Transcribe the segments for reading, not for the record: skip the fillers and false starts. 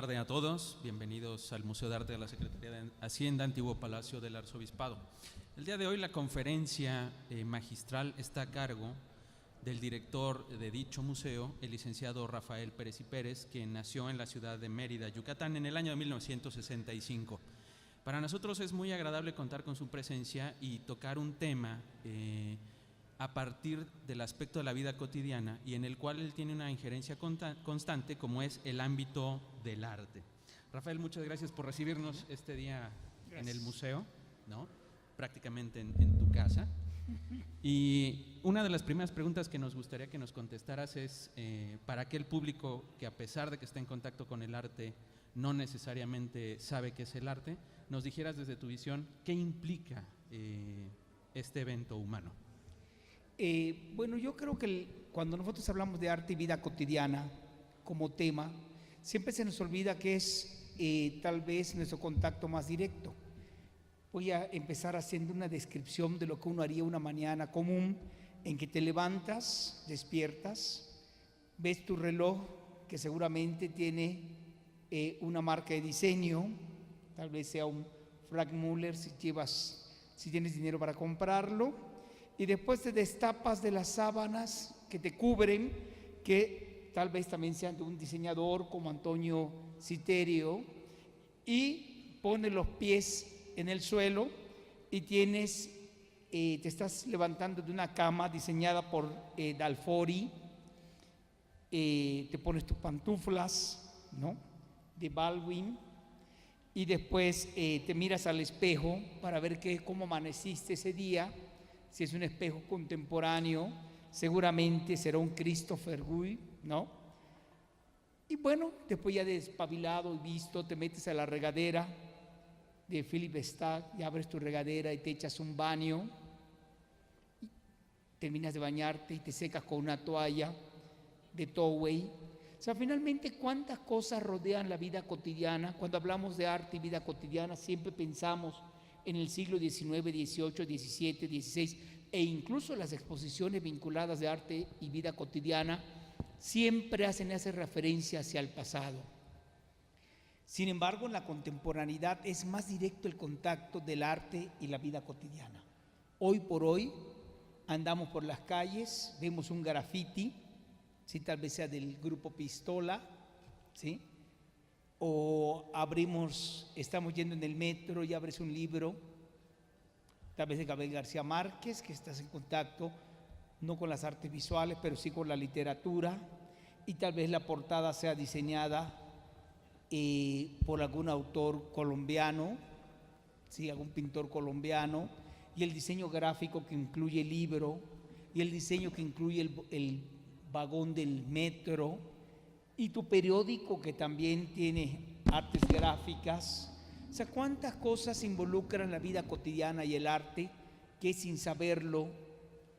tarde a todos, bienvenidos al Museo de Arte de la Secretaría de Hacienda, Antiguo Palacio del Arzobispado. El día de hoy la conferencia magistral está a cargo del director de dicho museo, el licenciado Rafael Pérez y Pérez, quien nació en la ciudad de Mérida, Yucatán, en el año de 1965. Para nosotros es muy agradable contar con su presencia y tocar un tema a partir del aspecto de la vida cotidiana y en el cual él tiene una injerencia constante, como es el ámbito del arte. Rafael, muchas gracias por recibirnos este día en el museo, ¿no? Prácticamente en tu casa. Y una de las primeras preguntas que nos gustaría que nos contestaras es para aquel público que, a pesar de que está en contacto con el arte, no necesariamente sabe qué es el arte, nos dijeras desde tu visión qué implica este evento humano. Bueno, yo creo que cuando nosotros hablamos de arte y vida cotidiana como tema, siempre se nos olvida que es tal vez nuestro contacto más directo. Voy a empezar haciendo una descripción de lo que uno haría una mañana común en que te levantas, despiertas, ves tu reloj que seguramente tiene una marca de diseño, tal vez sea un Frank Muller si tienes dinero para comprarlo. Y después te destapas de las sábanas que te cubren, que tal vez también sean de un diseñador como Antonio Citerio, y pones los pies en el suelo y te estás levantando de una cama diseñada por Dalfori, te pones tus pantuflas, ¿no?, de Baldwin, y después te miras al espejo para ver cómo amaneciste ese día. Si es un espejo contemporáneo, seguramente será un Christopher Guy, ¿no? Y bueno, después ya despabilado y visto, te metes a la regadera de Philip Stark y abres tu regadera y te echas un baño, y terminas de bañarte y te secas con una toalla de Towel. O sea, finalmente, ¿cuántas cosas rodean la vida cotidiana? Cuando hablamos de arte y vida cotidiana, siempre pensamos en el siglo XIX, XVIII, XVII, XVI, e incluso las exposiciones vinculadas de arte y vida cotidiana siempre hacen referencia hacia el pasado. Sin embargo, en la contemporaneidad es más directo el contacto del arte y la vida cotidiana. Hoy por hoy andamos por las calles, vemos un graffiti, ¿sí?, tal vez sea del grupo Pistola, ¿sí?, o estamos yendo en el metro y abres un libro, tal vez de Gabriel García Márquez, que estás en contacto no con las artes visuales, pero sí con la literatura, y tal vez la portada sea diseñada por algún autor colombiano, ¿sí?, algún pintor colombiano, y el diseño gráfico que incluye el libro, y el diseño que incluye el vagón del metro, y tu periódico que también tiene artes gráficas. O sea, cuántas cosas involucran la vida cotidiana y el arte que sin saberlo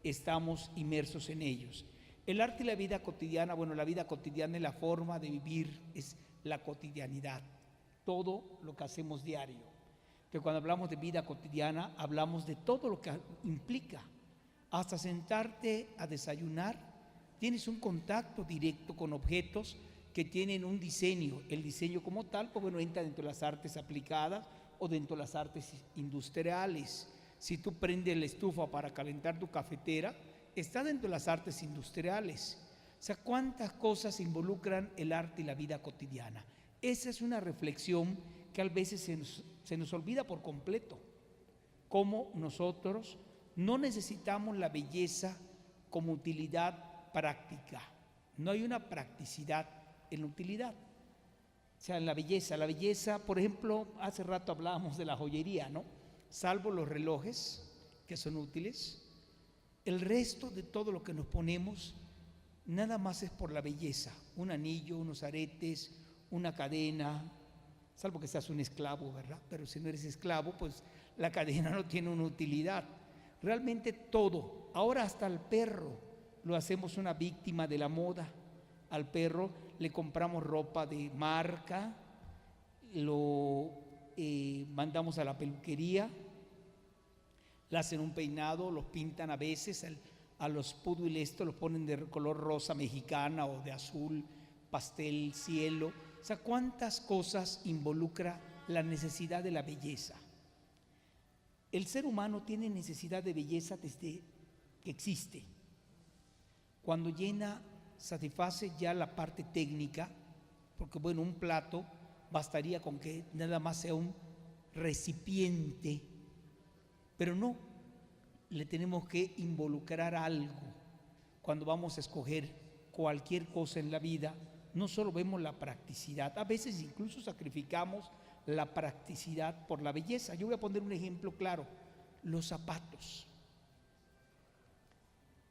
estamos inmersos en ellos. El arte y la vida cotidiana, bueno, la vida cotidiana es la forma de vivir, es la cotidianidad, todo lo que hacemos diario. Que cuando hablamos de vida cotidiana, hablamos de todo lo que implica. Hasta sentarte a desayunar, tienes un contacto directo con objetos que tienen un diseño. El diseño como tal, pues bueno, entra dentro de las artes aplicadas o dentro de las artes industriales. Si tú prendes la estufa para calentar tu cafetera, está dentro de las artes industriales. O sea, ¿cuántas cosas involucran el arte y la vida cotidiana? Esa es una reflexión que a veces se nos olvida por completo. Cómo nosotros no necesitamos la belleza como utilidad práctica. No hay una practicidad en la utilidad. O sea, en la belleza, por ejemplo, hace rato hablábamos de la joyería, ¿no? Salvo los relojes, que son útiles, el resto de todo lo que nos ponemos, nada más es por la belleza. Un anillo, unos aretes, una cadena, salvo que seas un esclavo, ¿verdad? Pero si no eres esclavo, pues la cadena no tiene una utilidad. Realmente todo, ahora hasta al perro, lo hacemos una víctima de la moda. Al perro le compramos ropa de marca, lo mandamos a la peluquería, le hacen un peinado, los pintan a veces, a los poodles estos los ponen de color rosa mexicana o de azul pastel cielo, O sea, ¿cuántas cosas involucra la necesidad de la belleza? El ser humano tiene necesidad de belleza desde que existe. Cuando llena, satisface ya la parte técnica, porque bueno, un plato bastaría con que nada más sea un recipiente, pero no, le tenemos que involucrar algo. Cuando vamos a escoger cualquier cosa en la vida, no solo vemos la practicidad, a veces incluso sacrificamos la practicidad por la belleza. Yo voy a poner un ejemplo claro: los zapatos.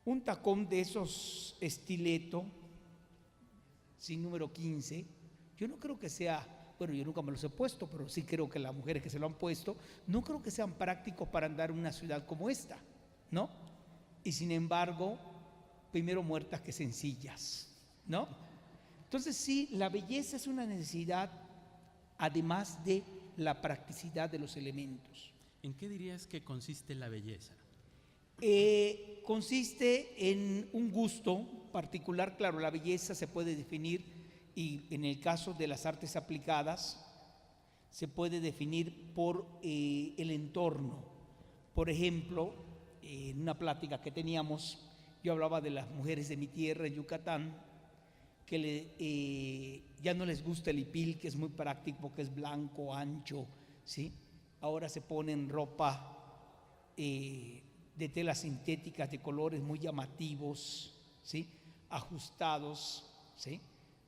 Un tacón de esos estileto, sin número 15, yo no creo que sea, bueno, yo nunca me los he puesto, pero sí creo que las mujeres que se lo han puesto, no creo que sean prácticos para andar en una ciudad como esta, ¿no? Y sin embargo, primero muertas que sencillas, ¿no? Entonces sí, la belleza es una necesidad, además de la practicidad de los elementos. ¿En qué dirías que consiste la belleza? Consiste en un gusto particular. Claro, la belleza se puede definir, y en el caso de las artes aplicadas se puede definir por el entorno. Por ejemplo, en una plática que teníamos, yo hablaba de las mujeres de mi tierra, en Yucatán, que ya no les gusta el hipil, que es muy práctico, que es blanco, ancho, ¿sí? Ahora se ponen ropa de telas sintéticas de colores muy llamativos, ¿sí? Ajustados, ¿sí?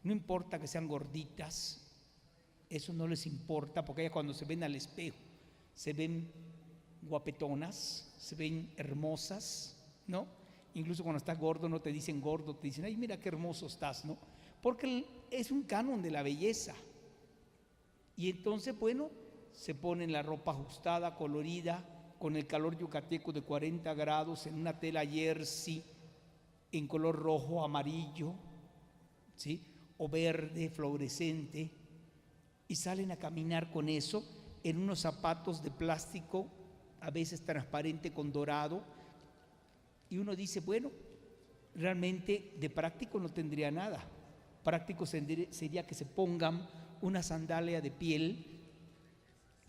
No importa que sean gorditas, eso no les importa, porque ellas cuando se ven al espejo se ven guapetonas, se ven hermosas, ¿no? Incluso cuando estás gordo no te dicen gordo, te dicen, ay, mira qué hermoso estás, ¿no? Porque es un canon de la belleza. Y entonces, bueno, se ponen la ropa ajustada, colorida, con el calor yucateco de 40 grados, en una tela jersey en color rojo, amarillo, ¿sí? O verde, fluorescente, y salen a caminar con eso en unos zapatos de plástico, a veces transparente con dorado, y uno dice, bueno, realmente de práctico no tendría nada. Práctico sería que se pongan una sandalia de piel,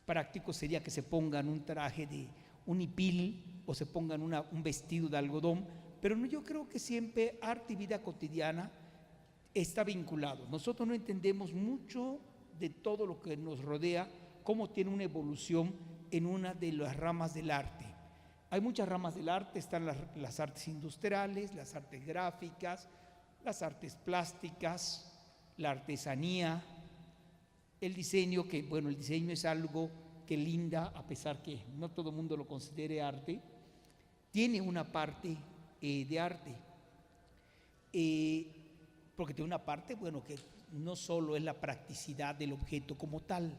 práctico sería que se pongan un traje de un hipil o se pongan un vestido de algodón, pero no, yo creo que siempre arte y vida cotidiana está vinculado. Nosotros no entendemos mucho de todo lo que nos rodea, cómo tiene una evolución en una de las ramas del arte. Hay muchas ramas del arte, están las artes industriales, las artes gráficas, las artes plásticas, la artesanía, el diseño, que bueno, el diseño es algo que linda, a pesar que no todo el mundo lo considere arte, tiene una parte de arte, porque tiene una parte, bueno, que no solo es la practicidad del objeto como tal,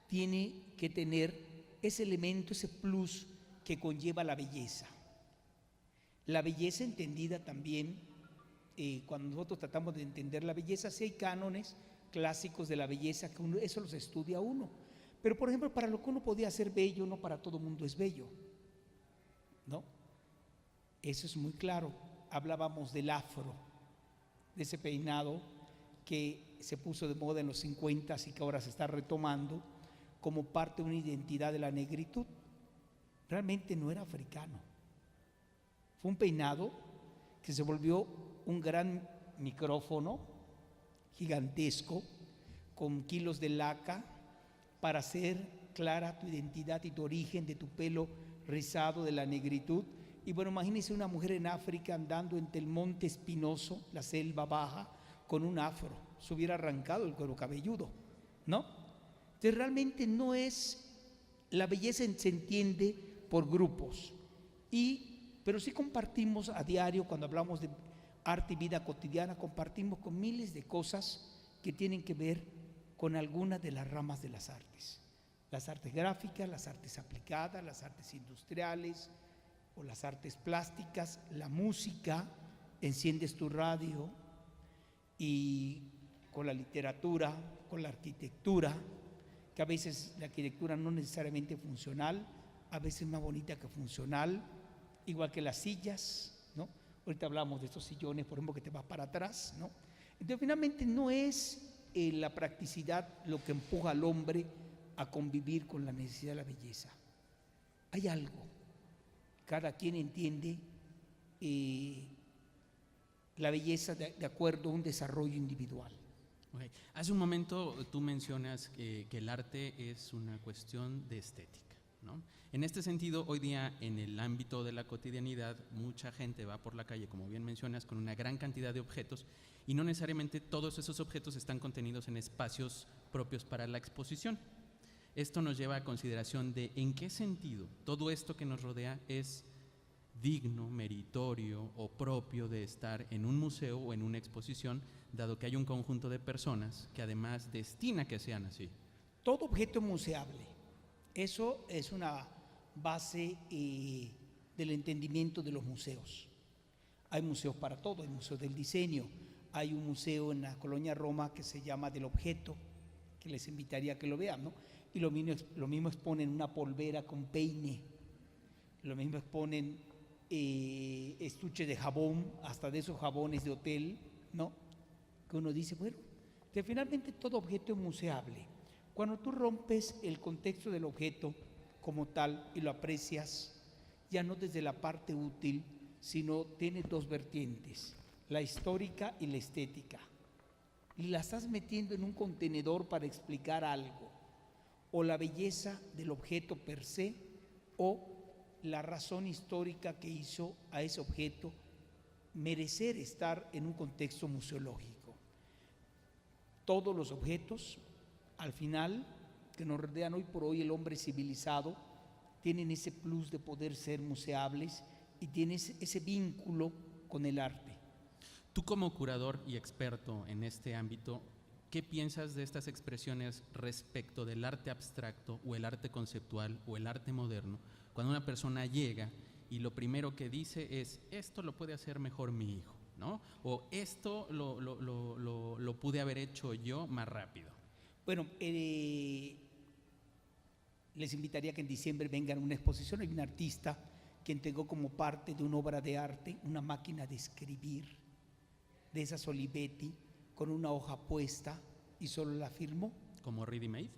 tiene que tener ese elemento, ese plus que conlleva la belleza. La belleza entendida también, cuando nosotros tratamos de entender la belleza, sí hay cánones clásicos de la belleza, que eso los estudia uno. Pero, por ejemplo, para lo que uno podía ser bello, no para todo mundo es bello, ¿no? Eso es muy claro. Hablábamos del afro, de ese peinado que se puso de moda en los 50 y que ahora se está retomando como parte de una identidad de la negritud. Realmente no era africano. Fue un peinado que se volvió un gran micrófono gigantesco con kilos de laca para hacer clara tu identidad y tu origen de tu pelo rizado de la negritud. Y bueno, imagínense una mujer en África andando entre el monte espinoso, la selva baja, con un afro. Se hubiera arrancado el cuero cabelludo, ¿no? Entonces realmente no es, la belleza se entiende por grupos, pero sí compartimos a diario, cuando hablamos de arte y vida cotidiana, compartimos con miles de cosas que tienen que ver con algunas de las ramas de las artes gráficas, las artes aplicadas, las artes industriales o las artes plásticas, la música. Enciendes tu radio y con la literatura, con la arquitectura, que a veces la arquitectura no necesariamente funcional, a veces más bonita que funcional, igual que las sillas, ¿no? Ahorita hablamos de estos sillones, por ejemplo, que te vas para atrás, ¿no? Entonces, finalmente no es la practicidad lo que empuja al hombre a convivir con la necesidad de la belleza. Hay algo, cada quien entiende la belleza de acuerdo a un desarrollo individual. Okay. Hace un momento tú mencionas que el arte es una cuestión de estética, ¿no? En este sentido, hoy día en el ámbito de la cotidianidad, mucha gente va por la calle, como bien mencionas, con una gran cantidad de objetos y no necesariamente todos esos objetos están contenidos en espacios propios para la exposición. Esto nos lleva a consideración de en qué sentido todo esto que nos rodea es digno, meritorio o propio de estar en un museo o en una exposición, dado que hay un conjunto de personas que además destina que sean así. Todo objeto es museable. Eso es una base del entendimiento de los museos. Hay museos para todo, hay museos del diseño, hay un museo en la colonia Roma que se llama del objeto, que les invitaría a que lo vean, ¿no? Y lo mismo exponen una polvera con peine, lo mismo exponen estuches de jabón, hasta de esos jabones de hotel, ¿no? Que uno dice, bueno, que finalmente todo objeto es museable. Cuando tú rompes el contexto del objeto como tal y lo aprecias, ya no desde la parte útil, sino tiene dos vertientes, la histórica y la estética. Y la estás metiendo en un contenedor para explicar algo, o la belleza del objeto per se, o la razón histórica que hizo a ese objeto merecer estar en un contexto museológico. Todos los objetos, al final, que nos rodean hoy por hoy el hombre civilizado, tienen ese plus de poder ser museables y tienen ese vínculo con el arte. Tú como curador y experto en este ámbito, ¿qué piensas de estas expresiones respecto del arte abstracto o el arte conceptual o el arte moderno? Cuando una persona llega y lo primero que dice es, esto lo puede hacer mejor mi hijo, ¿no? O esto lo pude haber hecho yo más rápido. Bueno, les invitaría a que en diciembre vengan a una exposición. Hay un artista que entregó como parte de una obra de arte una máquina de escribir, de esas Olivetti, con una hoja puesta y solo la firmó. ¿Como ready made?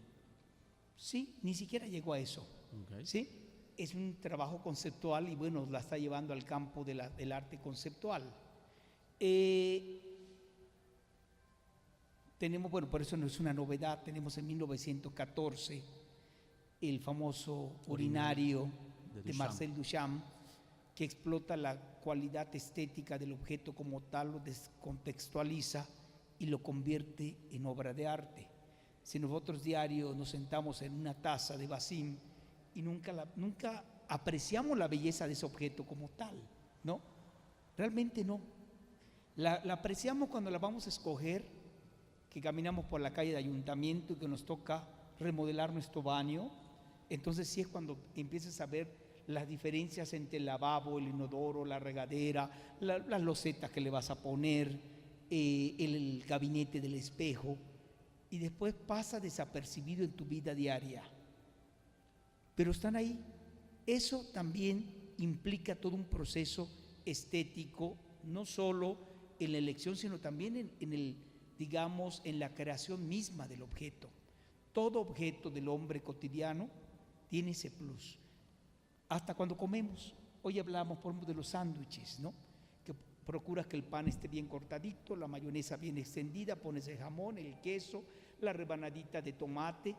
Sí, ni siquiera llegó a eso. Okay. ¿Sí? Es un trabajo conceptual y bueno, la está llevando al campo del arte conceptual. Tenemos, bueno, por eso no es una novedad, tenemos en 1914 el famoso urinario de Marcel Duchamp, que explota la cualidad estética del objeto como tal, lo descontextualiza y lo convierte en obra de arte. Si nosotros diario nos sentamos en una taza de Bassim y nunca apreciamos la belleza de ese objeto como tal, ¿no? Realmente no. La apreciamos cuando la vamos a escoger, que caminamos por la calle de ayuntamiento y que nos toca remodelar nuestro baño. Entonces sí es cuando empiezas a ver las diferencias entre el lavabo, el inodoro, la regadera, las losetas que le vas a poner, el gabinete del espejo, y después pasa desapercibido en tu vida diaria. Pero están ahí. Eso también implica todo un proceso estético, no solo en la elección, sino también en la creación misma del objeto. Todo objeto del hombre cotidiano tiene ese plus. Hasta cuando comemos, hoy hablamos por ejemplo de los sándwiches, ¿no? Que procuras que el pan esté bien cortadito, la mayonesa bien extendida, pones el jamón, el queso, la rebanadita de tomate,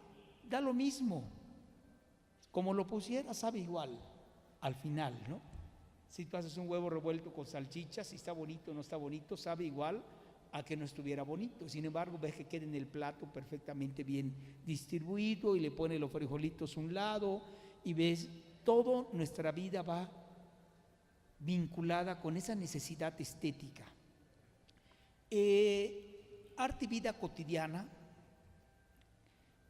da lo mismo. Como lo pusieras, sabe igual, al final, ¿no? Si tú haces un huevo revuelto con salchichas, si está bonito o no está bonito, sabe igual a que no estuviera bonito. Sin embargo, ves que queda en el plato perfectamente bien distribuido y le pones los frijolitos a un lado y ves, toda nuestra vida va vinculada con esa necesidad estética. Arte y vida cotidiana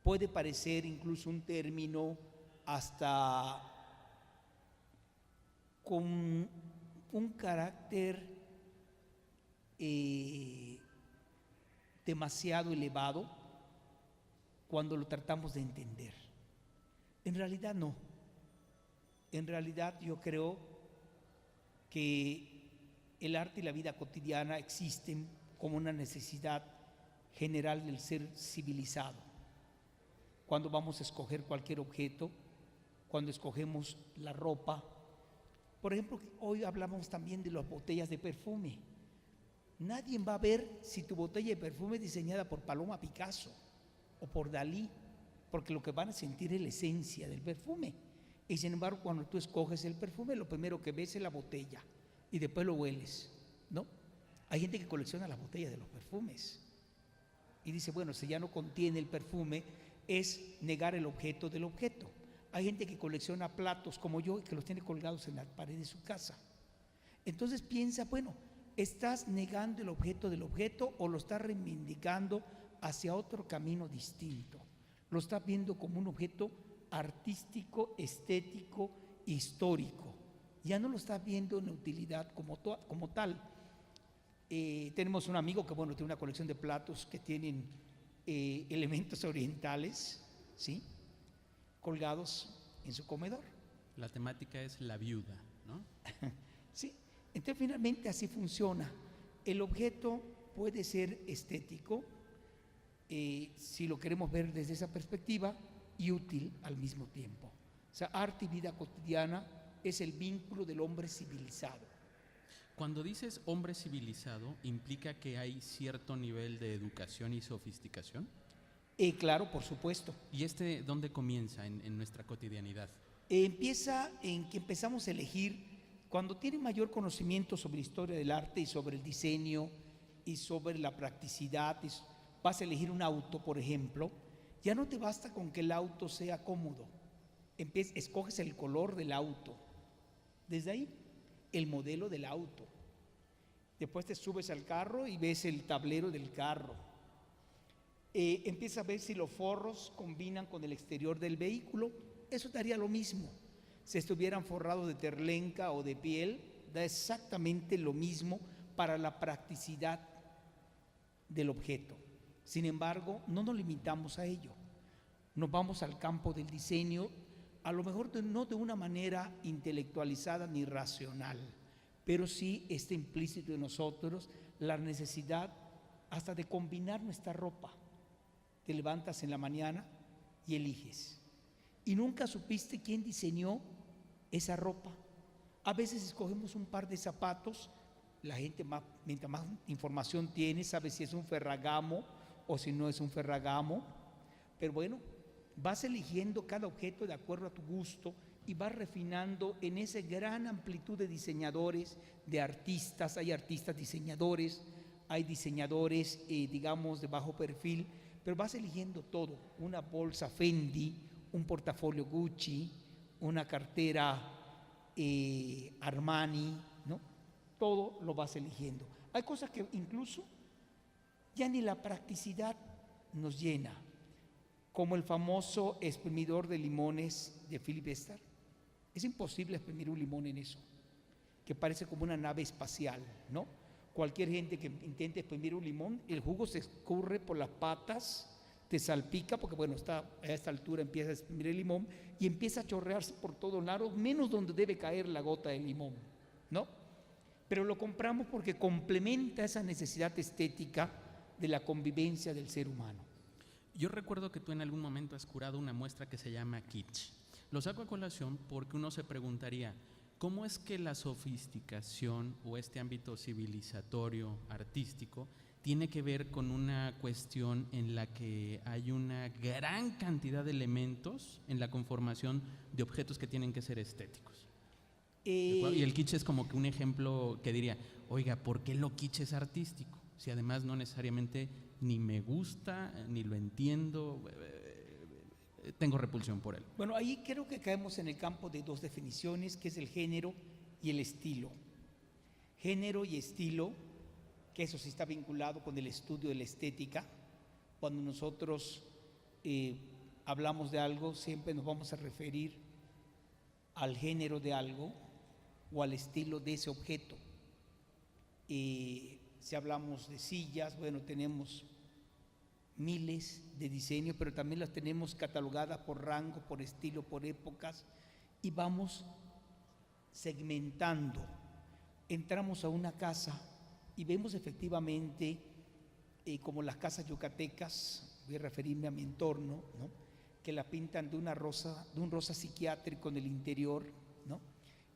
puede parecer incluso un término hasta con un carácter demasiado elevado cuando lo tratamos de entender. En realidad no. En realidad yo creo que el arte y la vida cotidiana existen como una necesidad general del ser civilizado. Cuando vamos a escoger cualquier objeto, cuando escogemos la ropa. Por ejemplo, hoy hablamos también de las botellas de perfume. Nadie va a ver si tu botella de perfume es diseñada por Paloma Picasso o por Dalí, porque lo que van a sentir es la esencia del perfume. Y sin embargo, cuando tú escoges el perfume, lo primero que ves es la botella y después lo hueles, ¿no? Hay gente que colecciona las botellas de los perfumes y dice, bueno, si ya no contiene el perfume, es negar el objeto del objeto. Hay gente que colecciona platos como yo y que los tiene colgados en la pared de su casa. Entonces piensa, bueno, ¿estás negando el objeto del objeto o lo estás reivindicando hacia otro camino distinto? Lo estás viendo como un objeto artístico, estético, histórico. Ya no lo estás viendo en utilidad como tal. Tenemos un amigo que, bueno, tiene una colección de platos que tienen elementos orientales, ¿sí?, colgados en su comedor. La temática es la viuda, ¿no? Sí, entonces finalmente así funciona. El objeto puede ser estético, si lo queremos ver desde esa perspectiva, y útil al mismo tiempo. O sea, arte y vida cotidiana es el vínculo del hombre civilizado. Cuando dices hombre civilizado, ¿implica que hay cierto nivel de educación y sofisticación? Claro, por supuesto. ¿Y dónde comienza en nuestra cotidianidad? Empieza en que empezamos a elegir, cuando tienes mayor conocimiento sobre la historia del arte y sobre el diseño y sobre la practicidad, vas a elegir un auto, por ejemplo, ya no te basta con que el auto sea cómodo. Escoges el color del auto, desde ahí el modelo del auto. Después te subes al carro y ves el tablero del carro. Empieza a ver si los forros combinan con el exterior del vehículo. Eso daría lo mismo. Si estuvieran forrados de terlenca o de piel, da exactamente lo mismo para la practicidad del objeto. Sin embargo, no nos limitamos a ello. Nos vamos al campo del diseño, a lo mejor no de una manera intelectualizada ni racional, pero sí está implícito en nosotros la necesidad hasta de combinar nuestra ropa. Te levantas en la mañana y eliges. Y nunca supiste quién diseñó esa ropa. A veces escogemos un par de zapatos, la gente mientras más información tiene, sabe si es un Ferragamo o si no es un Ferragamo, pero bueno, vas eligiendo cada objeto de acuerdo a tu gusto y vas refinando en esa gran amplitud de diseñadores, de artistas. Hay artistas diseñadores, hay diseñadores, digamos, de bajo perfil, pero vas eligiendo todo, una bolsa Fendi, un portafolio Gucci, una cartera Armani, ¿no? Todo lo vas eligiendo. Hay cosas que incluso ya ni la practicidad nos llena, como el famoso exprimidor de limones de Philip Starr. Es imposible exprimir un limón en eso, que parece como una nave espacial, ¿no? Cualquier gente que intente exprimir un limón, el jugo se escurre por las patas, te salpica, porque bueno, a esta altura empieza a exprimir el limón y empieza a chorrearse por todos lados, menos donde debe caer la gota de limón, ¿no? Pero lo compramos porque complementa esa necesidad estética de la convivencia del ser humano. Yo recuerdo que tú en algún momento has curado una muestra que se llama kitsch. Lo saco a colación porque uno se preguntaría, ¿cómo es que la sofisticación o este ámbito civilizatorio, artístico, tiene que ver con una cuestión en la que hay una gran cantidad de elementos en la conformación de objetos que tienen que ser estéticos? Y el kitsch es como que un ejemplo que diría, oiga, ¿por qué lo kitsch es artístico? Si además no necesariamente ni me gusta, ni lo entiendo, tengo repulsión por él. Bueno, ahí creo que caemos en el campo de dos definiciones, que es el género y el estilo. Género y estilo, que eso sí está vinculado con el estudio de la estética. Cuando nosotros hablamos de algo, siempre nos vamos a referir al género de algo o al estilo de ese objeto. Si hablamos de sillas, bueno, tenemos miles de diseños, pero también las tenemos catalogadas por rango, por estilo, por épocas, y vamos segmentando. Entramos a una casa y vemos efectivamente como las casas yucatecas, voy a referirme a mi entorno, ¿no? Que la pintan de un rosa psiquiátrico en el interior, ¿no?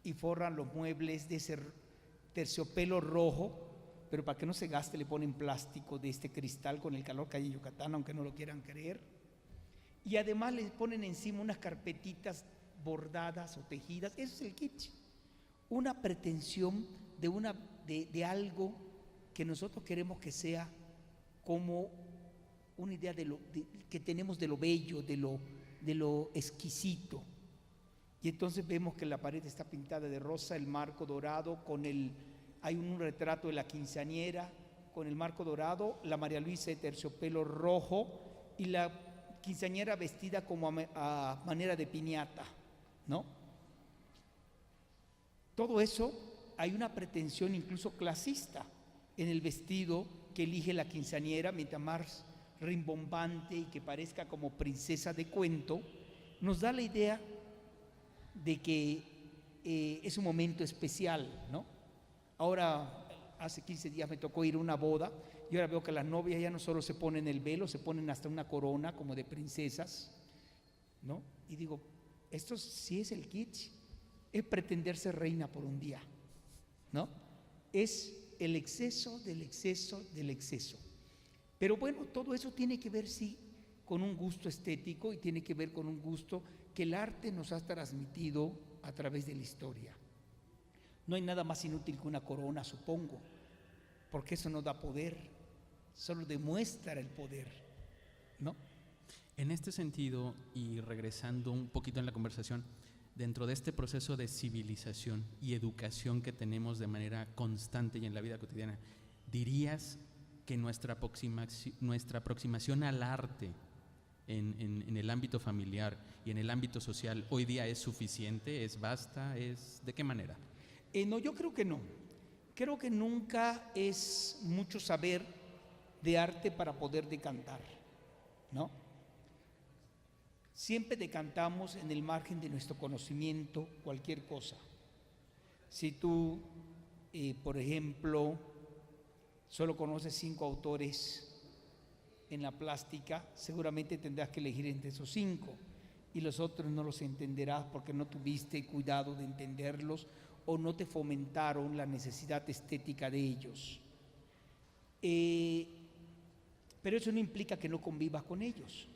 Y forran los muebles de ese terciopelo rojo, pero para que no se gaste le ponen plástico de este cristal con el calor que hay en Yucatán, aunque no lo quieran creer. Y además le ponen encima unas carpetitas bordadas o tejidas. Eso es el kitsch. Una pretensión de algo que nosotros queremos que sea como una idea que tenemos de lo bello, de lo exquisito. Y entonces vemos que la pared está pintada de rosa, el marco dorado, hay un retrato de la quinceañera con el marco dorado, la María Luisa de terciopelo rojo y la quinceañera vestida como a manera de piñata, ¿no? Todo eso, hay una pretensión incluso clasista en el vestido que elige la quinceañera, mientras más rimbombante y que parezca como princesa de cuento, nos da la idea de que es un momento especial, ¿no? Ahora, hace 15 días me tocó ir a una boda y ahora veo que las novias ya no solo se ponen el velo, se ponen hasta una corona como de princesas, ¿no? Y digo, esto sí es el kitsch, es pretender ser reina por un día, ¿no? Es el exceso del exceso del exceso. Pero bueno, todo eso tiene que ver, sí, con un gusto estético y tiene que ver con un gusto que el arte nos ha transmitido a través de la historia. No hay nada más inútil que una corona, supongo, porque eso no da poder, solo demuestra el poder, ¿no? En este sentido, y regresando un poquito en la conversación, dentro de este proceso de civilización y educación que tenemos de manera constante y en la vida cotidiana, ¿dirías que nuestra aproximación al arte en el ámbito familiar y en el ámbito social hoy día es suficiente, es vasta, de qué manera? No, yo creo que no. Creo que nunca es mucho saber de arte para poder decantar, ¿no? Siempre decantamos en el margen de nuestro conocimiento cualquier cosa. Si tú, por ejemplo, solo conoces 5 autores en la plástica, seguramente tendrás que elegir entre esos 5 y los otros no los entenderás porque no tuviste cuidado de entenderlos o no te fomentaron la necesidad estética de ellos. Pero eso no implica que no convivas con ellos.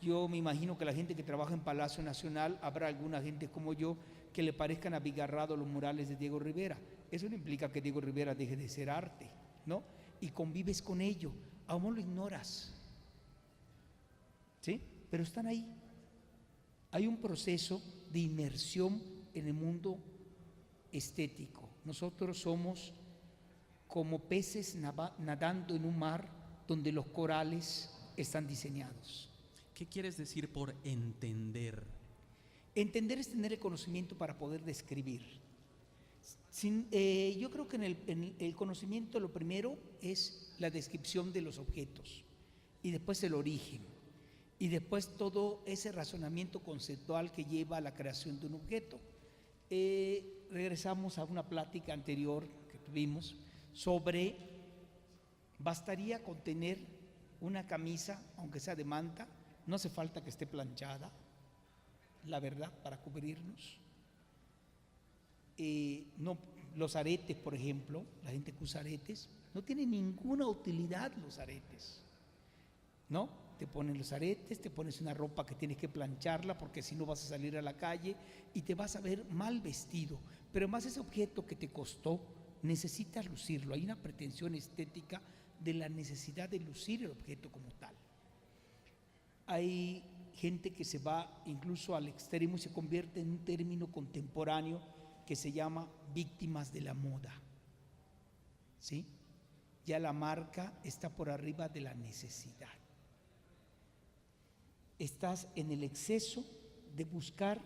Yo me imagino que la gente que trabaja en Palacio Nacional, habrá alguna gente como yo que le parezcan abigarrados los murales de Diego Rivera. Eso no implica que Diego Rivera deje de ser arte, ¿no? Y convives con ello, aún lo ignoras, ¿sí? Pero están ahí. Hay un proceso de inmersión en el mundo estético. Nosotros somos como peces nadando en un mar donde los corales están diseñados. ¿Qué quieres decir por entender? Entender es tener el conocimiento para poder describir. Yo creo que en el conocimiento lo primero es la descripción de los objetos y después el origen y después todo ese razonamiento conceptual que lleva a la creación de un objeto. Regresamos a una plática anterior que tuvimos sobre bastaría con tener una camisa, aunque sea de manta, no hace falta que esté planchada, la verdad, para cubrirnos. No, los aretes, por ejemplo, la gente que usa aretes, no tiene ninguna utilidad los aretes, ¿no? Te ponen los aretes, te pones una ropa que tienes que plancharla porque si no vas a salir a la calle y te vas a ver mal vestido, pero más ese objeto que te costó, necesitas lucirlo. Hay una pretensión estética de la necesidad de lucir el objeto como tal. Hay gente que se va incluso al extremo y se convierte en un término contemporáneo que se llama víctimas de la moda, ¿sí? Ya la marca está por arriba de la necesidad. Estás en el exceso de buscar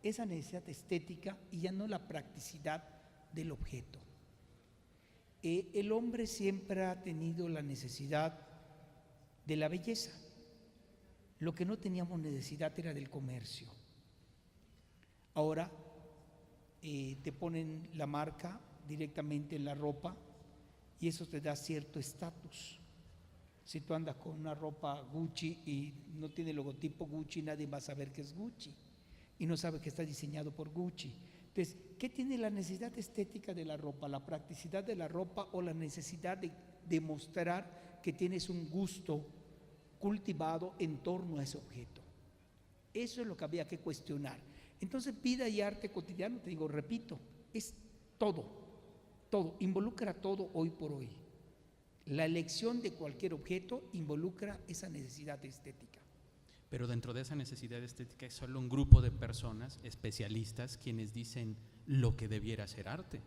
esa necesidad estética y ya no la practicidad del objeto. El hombre siempre ha tenido la necesidad de la belleza. Lo que no teníamos necesidad era del comercio. Ahora te ponen la marca directamente en la ropa y eso te da cierto estatus. Si tú andas con una ropa Gucci y no tiene logotipo Gucci, nadie va a saber que es Gucci y no sabe que está diseñado por Gucci. Entonces, ¿qué tiene la necesidad estética de la ropa? ¿La practicidad de la ropa o la necesidad de demostrar que tienes un gusto cultivado en torno a ese objeto? Eso es lo que había que cuestionar. Entonces, vida y arte cotidiano, te digo, repito, es todo, involucra todo hoy por hoy. La elección de cualquier objeto involucra esa necesidad estética. Pero dentro de esa necesidad estética es solo un grupo de personas, especialistas, quienes dicen lo que debiera ser arte.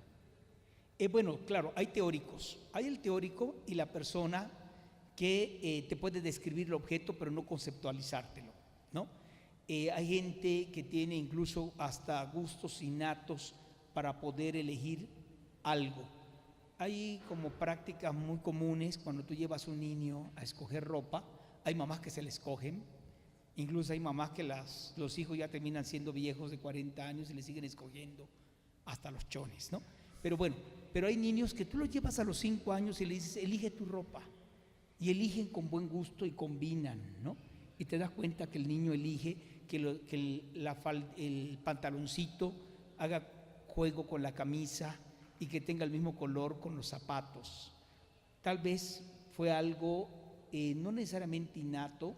Bueno, claro, hay teóricos. Hay el teórico y la persona que te puede describir el objeto pero no conceptualizártelo, ¿no? Hay gente que tiene incluso hasta gustos innatos para poder elegir algo. Hay como prácticas muy comunes cuando tú llevas a un niño a escoger ropa. Hay mamás que se le escogen, incluso hay mamás que los hijos ya terminan siendo viejos de 40 años y le siguen escogiendo hasta los chones, ¿no? Pero bueno, pero hay niños que tú los llevas a los 5 años y le dices, elige tu ropa, y eligen con buen gusto y combinan, ¿no? Y te das cuenta que el niño elige que el pantaloncito haga juego con la camisa y que tenga el mismo color con los zapatos. Tal vez fue algo no necesariamente innato,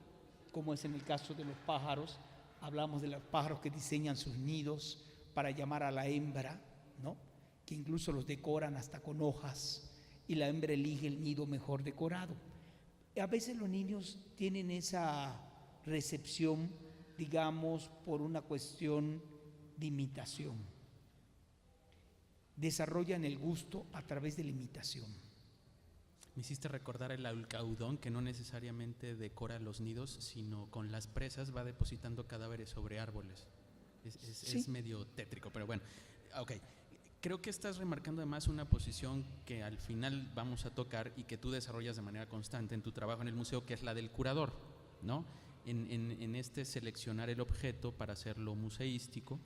como es en el caso de los pájaros. Hablamos de los pájaros que diseñan sus nidos para llamar a la hembra, ¿no? Que incluso los decoran hasta con hojas y la hembra elige el nido mejor decorado. A veces los niños tienen esa recepción, digamos, por una cuestión de imitación. Desarrollan el gusto a través de la imitación. Me hiciste recordar el alcaudón, que no necesariamente decora los nidos, sino con las presas va depositando cadáveres sobre árboles. Sí. Es medio tétrico, pero bueno, ok. Creo que estás remarcando además una posición que al final vamos a tocar y que tú desarrollas de manera constante en tu trabajo en el museo, que es la del curador, ¿no? En este seleccionar el objeto para hacerlo museístico,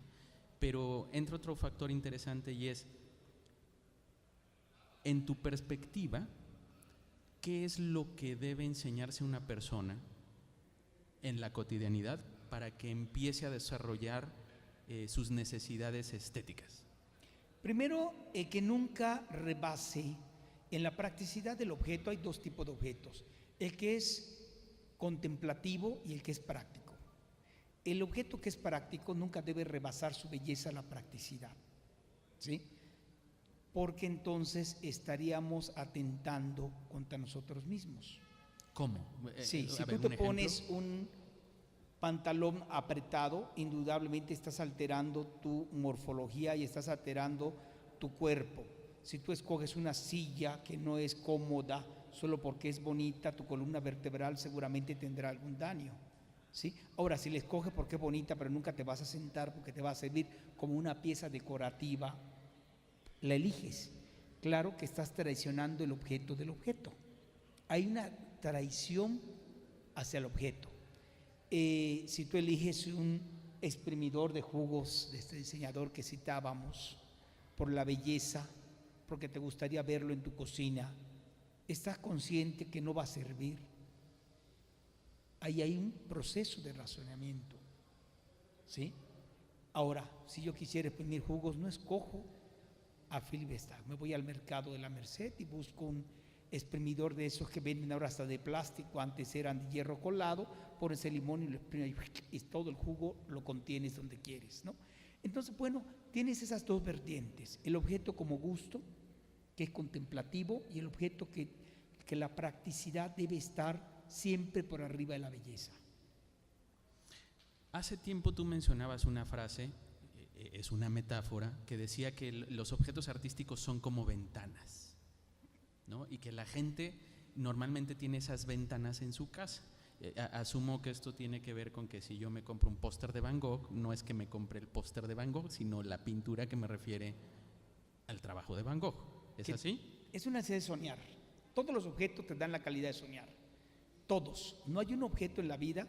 pero entra otro factor interesante y es, en tu perspectiva, ¿qué es lo que debe enseñarse una persona en la cotidianidad para que empiece a desarrollar sus necesidades estéticas? Primero, que nunca rebase. En la practicidad del objeto hay dos tipos de objetos: el que es contemplativo y el que es práctico. El objeto que es práctico nunca debe rebasar su belleza la practicidad, ¿sí? Porque entonces estaríamos atentando contra nosotros mismos. ¿Cómo? Sí, si tú te pones un pantalón apretado, indudablemente estás alterando tu morfología y estás alterando tu cuerpo. Si tú escoges una silla que no es cómoda solo porque es bonita, tu columna vertebral seguramente tendrá algún daño, ¿sí? Ahora, si la escoges porque es bonita pero nunca te vas a sentar porque te va a servir como una pieza decorativa, la eliges. Claro que estás traicionando el objeto del objeto. Hay una traición hacia el objeto. Si tú eliges un exprimidor de jugos de este diseñador que citábamos, por la belleza, porque te gustaría verlo en tu cocina, estás consciente que no va a servir. Ahí hay un proceso de razonamiento, ¿sí? Ahora, si yo quisiera exprimir jugos, no escojo a Filibestar, me voy al mercado de la Merced y busco un exprimidor de esos que venden ahora hasta de plástico, antes eran de hierro colado, pones el limón y lo exprimes y todo el jugo lo contienes donde quieres, ¿no? Entonces, bueno, tienes esas dos vertientes: el objeto como gusto, que es contemplativo, y el objeto que la practicidad debe estar siempre por arriba de la belleza. Hace tiempo tú mencionabas una frase, es una metáfora, que decía que los objetos artísticos son como ventanas, ¿no? Y que la gente normalmente tiene esas ventanas en su casa. Asumo que esto tiene que ver con que si yo me compro un póster de Van Gogh, no es que me compre el póster de Van Gogh, sino la pintura que me refiere al trabajo de Van Gogh. ¿Es así? Es una necesidad de soñar. Todos los objetos te dan la calidad de soñar. Todos. No hay un objeto en la vida,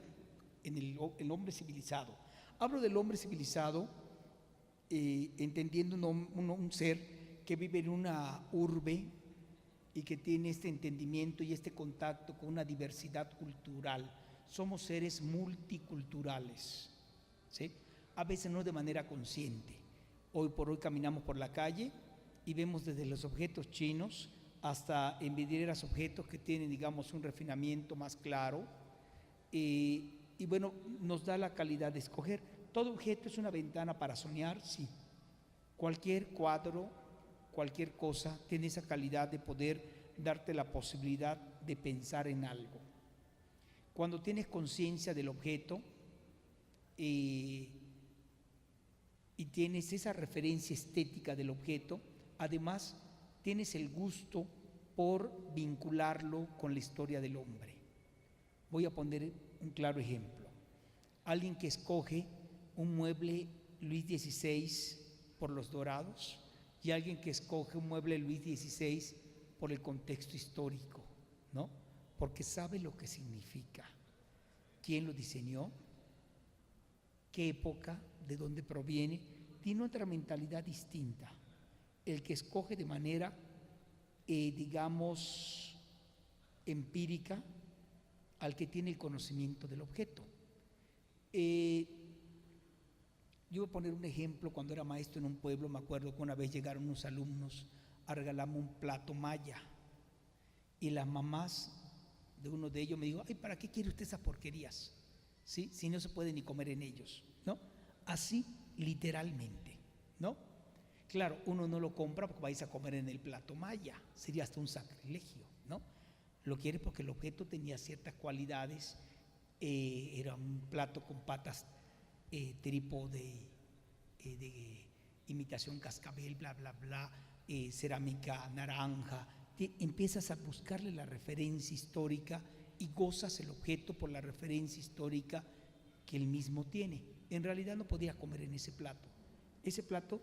en el hombre civilizado. Hablo del hombre civilizado entendiendo un ser que vive en una urbe y que tiene este entendimiento y este contacto con una diversidad cultural. Somos seres multiculturales, ¿sí? A veces no de manera consciente. Hoy por hoy caminamos por la calle y vemos desde los objetos chinos hasta en vidrieras objetos que tienen, digamos, un refinamiento más claro, y bueno, nos da la calidad de escoger. Todo objeto es una ventana para soñar, sí. Cualquier cuadro, cualquier cosa tiene esa calidad de poder darte la posibilidad de pensar en algo. Cuando tienes conciencia del objeto y tienes esa referencia estética del objeto, además tienes el gusto por vincularlo con la historia del hombre. Voy a poner un claro ejemplo. Alguien que escoge un mueble Luis XVI por los dorados y alguien que escoge un mueble Luis XVI por el contexto histórico, ¿no? Porque sabe lo que significa, quién lo diseñó, qué época, de dónde proviene, tiene otra mentalidad distinta. El que escoge de manera, digamos, empírica, al que tiene el conocimiento del objeto. Yo voy a poner un ejemplo. Cuando era maestro en un pueblo, me acuerdo que una vez llegaron unos alumnos a regalarme un plato maya, y las mamás de uno de ellos me dijo: ay, ¿para qué quiere usted esas porquerías? ¿Sí? Si no se puede ni comer en ellos, ¿no? Así literalmente, ¿no? Claro, uno no lo compra porque vais a comer en el plato maya, sería hasta un sacrilegio, ¿no? Lo quiere porque el objeto tenía ciertas cualidades, era un plato con patas trípode, de imitación cascabel, bla, bla, bla, cerámica naranja. Empiezas a buscarle la referencia histórica y gozas el objeto por la referencia histórica que él mismo tiene. En realidad no podías comer en ese plato. Ese plato,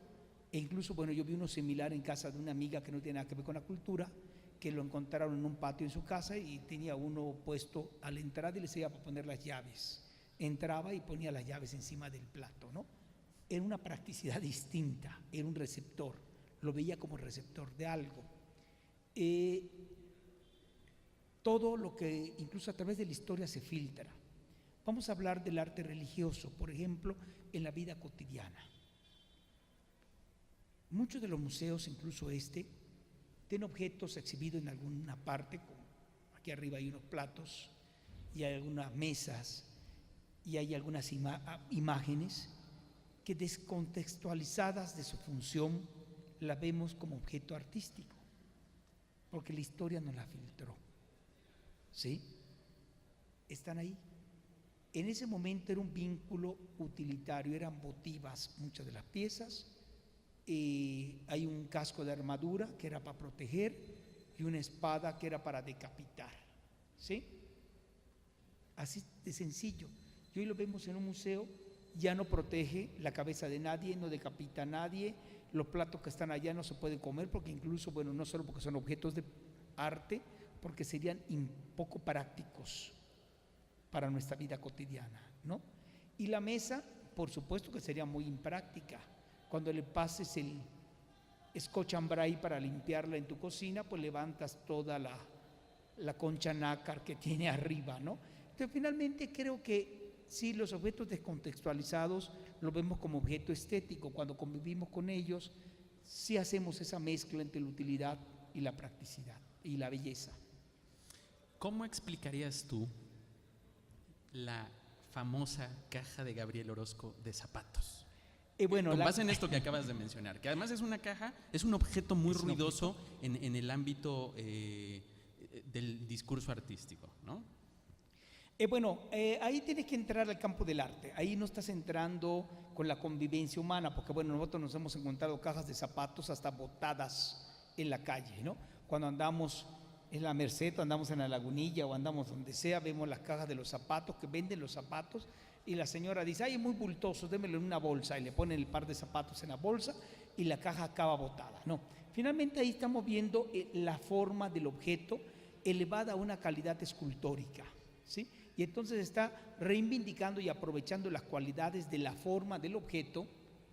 e incluso, bueno, yo vi uno similar en casa de una amiga que no tiene nada que ver con la cultura, que lo encontraron en un patio en su casa y tenía uno puesto a la entrada y le servía para poner las llaves. Entraba y ponía las llaves encima del plato, ¿no? Era una practicidad distinta, era un receptor, lo veía como receptor de algo. Todo lo que incluso a través de la historia se filtra. Vamos a hablar del arte religioso, por ejemplo, en la vida cotidiana. Muchos de los museos, incluso tienen objetos exhibidos en alguna parte, como aquí arriba hay unos platos y hay algunas mesas y hay algunas imágenes que, descontextualizadas de su función, la vemos como objeto artístico, porque la historia nos la filtró, ¿sí? Están ahí. En ese momento era un vínculo utilitario, eran votivas muchas de las piezas. Hay un casco de armadura que era para proteger y una espada que era para decapitar, ¿sí? Así de sencillo. Y hoy lo vemos en un museo, ya no protege la cabeza de nadie, no decapita a nadie. Los platos que están allá no se pueden comer porque incluso, bueno, no solo porque son objetos de arte, porque serían poco prácticos para nuestra vida cotidiana, ¿no? Y la mesa, por supuesto que sería muy impráctica. Cuando le pases el scotch and Brite para limpiarla en tu cocina, pues levantas toda la concha nácar que tiene arriba, ¿no? Entonces, finalmente creo que sí, los objetos descontextualizados los vemos como objeto estético. Cuando convivimos con ellos, sí hacemos esa mezcla entre la utilidad y la practicidad y la belleza. ¿Cómo explicarías tú la famosa caja de Gabriel Orozco de zapatos? Bueno, con base en esto que acabas de mencionar, que además es una caja, es un objeto muy ruidoso en el ámbito del discurso artístico, ¿no? Ahí tienes que entrar al campo del arte. Ahí no estás entrando con la convivencia humana, porque bueno, nosotros nos hemos encontrado cajas de zapatos hasta botadas en la calle, ¿no? Cuando andamos en la Merced, andamos en la Lagunilla o andamos donde sea, vemos las cajas de los zapatos, que venden los zapatos, y la señora dice: ay, es muy bultoso, démelo en una bolsa, y le ponen el par de zapatos en la bolsa y la caja acaba botada. No, finalmente ahí estamos viendo la forma del objeto elevada a una calidad escultórica, ¿sí? Y entonces está reivindicando y aprovechando las cualidades de la forma del objeto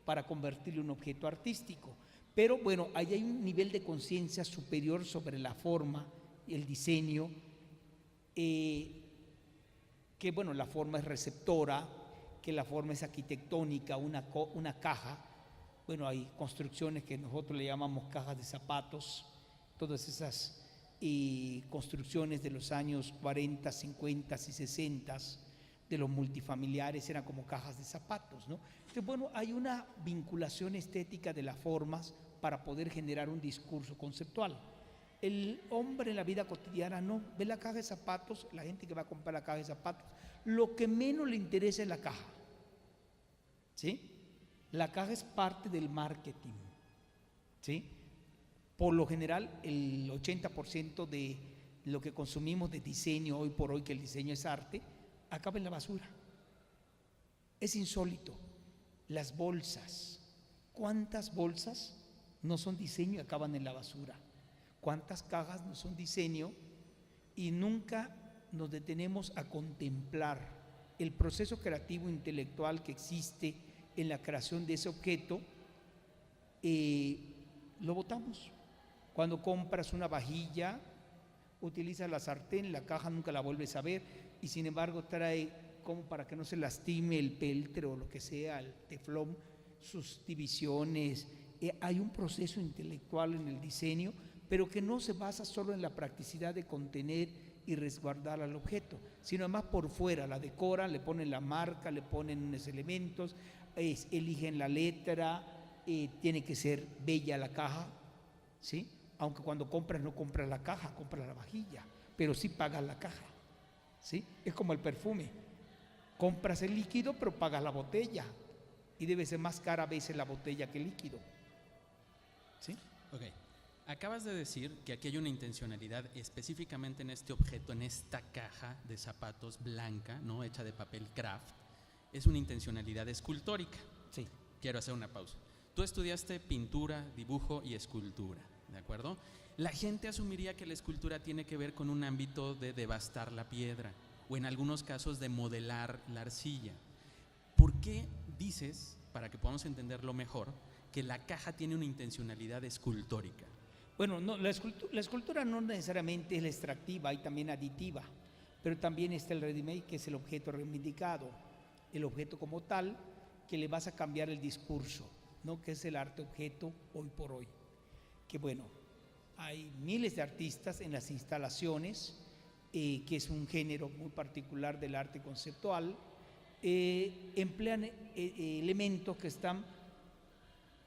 para convertirlo en un objeto artístico. Pero bueno, ahí hay un nivel de conciencia superior sobre la forma y el diseño, que bueno, la forma es receptora, que la forma es arquitectónica, una caja. Bueno, hay construcciones que nosotros le llamamos cajas de zapatos, todas esas construcciones de los años 40, 50 y 60 de los multifamiliares eran como cajas de zapatos, ¿no? Entonces, bueno, hay una vinculación estética de las formas para poder generar un discurso conceptual. El hombre en la vida cotidiana no ve la caja de zapatos, la gente que va a comprar la caja de zapatos, lo que menos le interesa es la caja, ¿sí? La caja es parte del marketing, ¿sí? Por lo general, el 80% de lo que consumimos de diseño hoy por hoy, que el diseño es arte, acaba en la basura. Es insólito. Las bolsas, ¿cuántas bolsas no son diseño y acaban en la basura? ¿Cuántas cajas no son diseño y nunca nos detenemos a contemplar el proceso creativo intelectual que existe en la creación de ese objeto? Lo botamos. Cuando compras una vajilla, utilizas la sartén, la caja nunca la vuelves a ver, y sin embargo trae, como para que no se lastime el peltre o lo que sea, el teflón, sus divisiones. Hay un proceso intelectual en el diseño, pero que no se basa solo en la practicidad de contener y resguardar al objeto, sino además por fuera, la decoran, le ponen la marca, le ponen unos elementos, eligen la letra, tiene que ser bella la caja, ¿sí? Aunque cuando compras no compras la caja, compras la vajilla, pero sí pagas la caja, ¿sí? Es como el perfume, compras el líquido pero pagas la botella, y debe ser más cara a veces la botella que el líquido, ¿sí? Ok. Acabas de decir que aquí hay una intencionalidad específicamente en este objeto, en esta caja de zapatos blanca, ¿no? Hecha de papel craft. Es una intencionalidad escultórica. Sí. Quiero hacer una pausa. Tú estudiaste pintura, dibujo y escultura, ¿de acuerdo? La gente asumiría que la escultura tiene que ver con un ámbito de devastar la piedra o en algunos casos de modelar la arcilla. ¿Por qué dices, para que podamos entenderlo mejor, que la caja tiene una intencionalidad escultórica? Bueno, no, la escultura no necesariamente es la extractiva, hay también aditiva, pero también está el ready-made, que es el objeto reivindicado, el objeto como tal, que le vas a cambiar el discurso, ¿no? Que es el arte objeto hoy por hoy. Que bueno, hay miles de artistas en las instalaciones, que es un género muy particular del arte conceptual, emplean elementos que están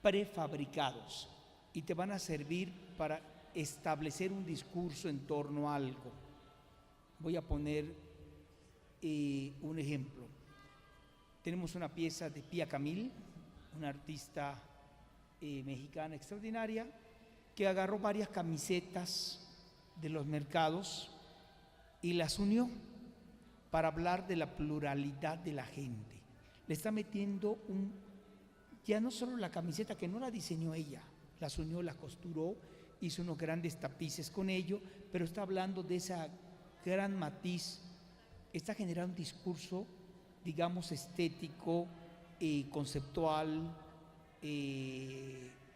prefabricados y te van a servir para establecer un discurso en torno a algo. Voy a poner un ejemplo. Tenemos una pieza de Pia Camil, una artista mexicana extraordinaria, que agarró varias camisetas de los mercados y las unió para hablar de la pluralidad de la gente. Le está metiendo ya no solo la camiseta, que no la diseñó ella, las unió, las costuró, hizo unos grandes tapices con ello, pero está hablando de esa gran matiz, está generando un discurso, digamos, estético, conceptual,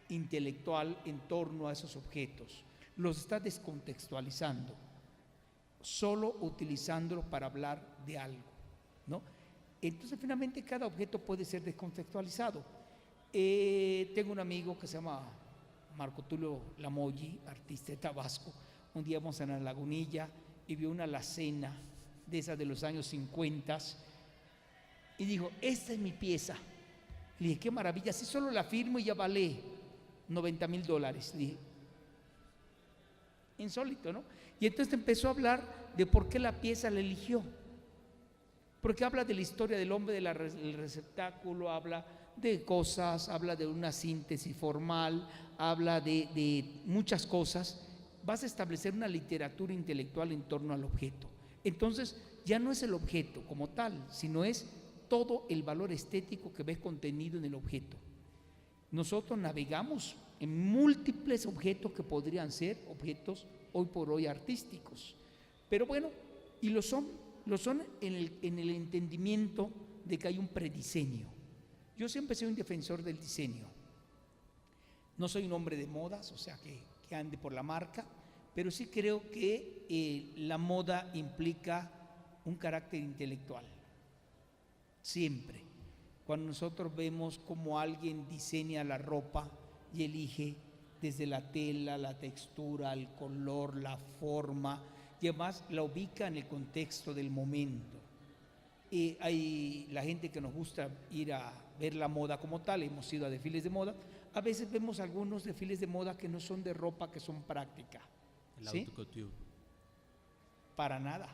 intelectual en torno a esos objetos. Los está descontextualizando, solo utilizándolo para hablar de algo, ¿no? Entonces, finalmente, cada objeto puede ser descontextualizado. Tengo un amigo que se llama Marco Tulio Lamoyi, artista de Tabasco. Un día vamos a la Lagunilla y vio una alacena de esas de los años 50 y dijo: esta es mi pieza. Le dije: qué maravilla, si solo la firmo y ya vale $90,000. Le dije: insólito, ¿no? Y entonces empezó a hablar de por qué la pieza la eligió, porque habla de la historia del hombre, del receptáculo, habla de cosas, habla de una síntesis formal, habla de muchas cosas. Vas a establecer una literatura intelectual en torno al objeto. Entonces ya no es el objeto como tal, sino es todo el valor estético que ves contenido en el objeto. Nosotros navegamos en múltiples objetos que podrían ser objetos hoy por hoy artísticos, pero bueno, y lo son en el entendimiento de que hay un prediseño. Yo siempre soy un defensor del diseño. No soy un hombre de modas, o sea, que ande por la marca, pero sí creo que la moda implica un carácter intelectual, siempre. Cuando nosotros vemos cómo alguien diseña la ropa y elige desde la tela, la textura, el color, la forma, y además la ubica en el contexto del momento. Y hay la gente que nos gusta ir a ver la moda como tal, hemos ido a desfiles de moda, a veces vemos algunos desfiles de moda que no son de ropa, que son práctica. El ¿sí? haute couture. Para nada.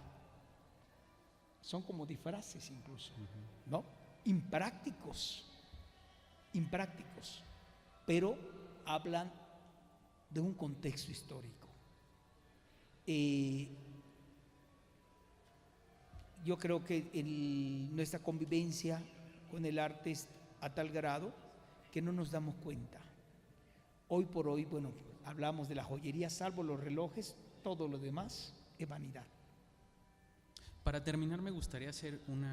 Son como disfraces incluso, ¿no? Imprácticos, pero hablan de un contexto histórico. Yo creo que nuestra convivencia con el arte es a tal grado que no nos damos cuenta. Hoy por hoy, bueno, hablamos de la joyería, salvo los relojes, todo lo demás es vanidad. Para terminar, me gustaría hacer un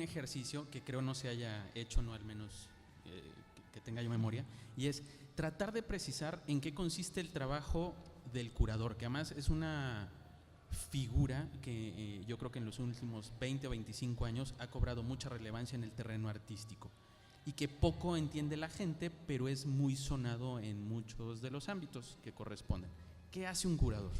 ejercicio que creo no se haya hecho, no al menos que tenga yo memoria, y es tratar de precisar en qué consiste el trabajo del curador, que además es una figura que yo creo que en los últimos 20 o 25 años ha cobrado mucha relevancia en el terreno artístico y que poco entiende la gente, pero es muy sonado en muchos de los ámbitos que corresponden. ¿Qué hace un curador?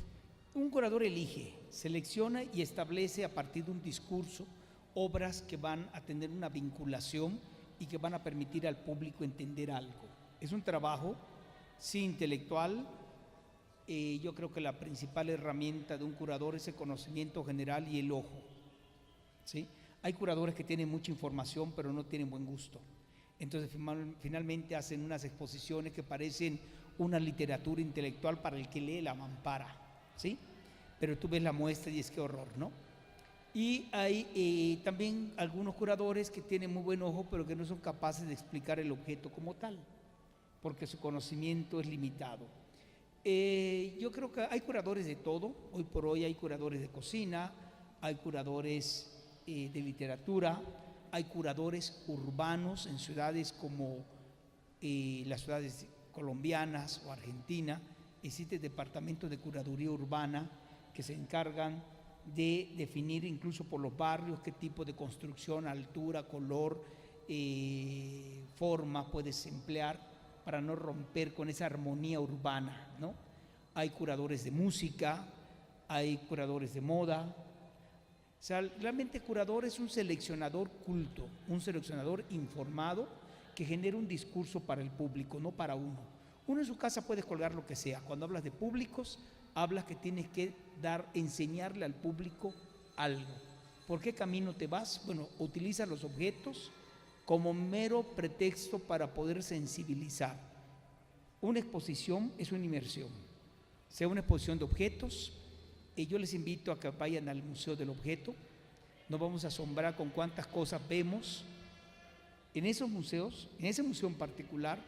Un curador elige, selecciona y establece a partir de un discurso obras que van a tener una vinculación y que van a permitir al público entender algo. Es un trabajo, sí, intelectual. Yo creo que la principal herramienta de un curador es el conocimiento general y el ojo, ¿sí? Hay curadores que tienen mucha información pero no tienen buen gusto. Entonces finalmente hacen unas exposiciones que parecen una literatura intelectual para el que lee la mampara, ¿sí? Pero tú ves la muestra y es que horror, ¿no? Y hay también algunos curadores que tienen muy buen ojo pero que no son capaces de explicar el objeto como tal, porque su conocimiento es limitado. Yo creo que hay curadores de todo. Hoy por hoy hay curadores de cocina, hay curadores de literatura, hay curadores urbanos en ciudades como las ciudades colombianas o argentinas. Existen departamentos de curaduría urbana que se encargan de definir incluso por los barrios qué tipo de construcción, altura, color, forma puedes emplear para no romper con esa armonía urbana, ¿no? Hay curadores de música, hay curadores de moda. O sea, realmente el curador es un seleccionador culto, un seleccionador informado que genera un discurso para el público, no para uno. Uno en su casa puede colgar lo que sea. Cuando hablas de públicos, hablas que tienes que enseñarle al público algo. ¿Por qué camino te vas? Bueno, utiliza los objetos como mero pretexto para poder sensibilizar. Una exposición es una inmersión, sea una exposición de objetos. Yo les invito a que vayan al Museo del Objeto. Nos vamos a asombrar con cuántas cosas vemos en esos museos, en ese museo en particular,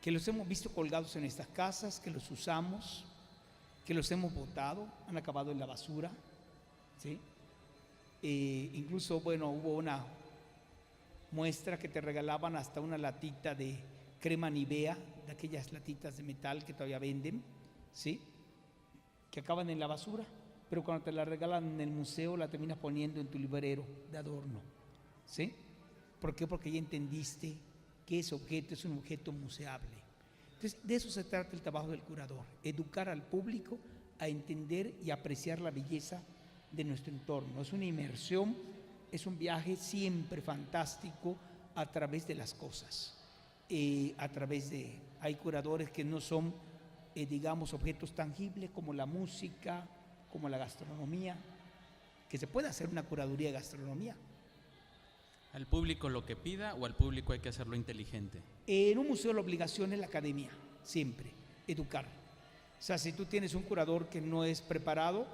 que los hemos visto colgados en estas casas, que los usamos, que los hemos botado, han acabado en la basura, ¿sí? Incluso, bueno, hubo una muestra que te regalaban hasta una latita de crema Nivea, de aquellas latitas de metal que todavía venden, ¿sí? Que acaban en la basura, pero cuando te la regalan en el museo la terminas poniendo en tu librero de adorno, ¿sí? ¿Por qué? Porque ya entendiste que ese objeto es un objeto museable. Entonces, de eso se trata el trabajo del curador, educar al público a entender y apreciar la belleza de nuestro entorno. Es una inmersión, es un viaje siempre fantástico a través de las cosas. Hay curadores que no son, digamos, objetos tangibles como la música, como la gastronomía, que se puede hacer una curaduría de gastronomía. ¿Al público lo que pida o al público hay que hacerlo inteligente? En un museo la obligación es la academia, siempre, educar. O sea, si tú tienes un curador que no es preparado,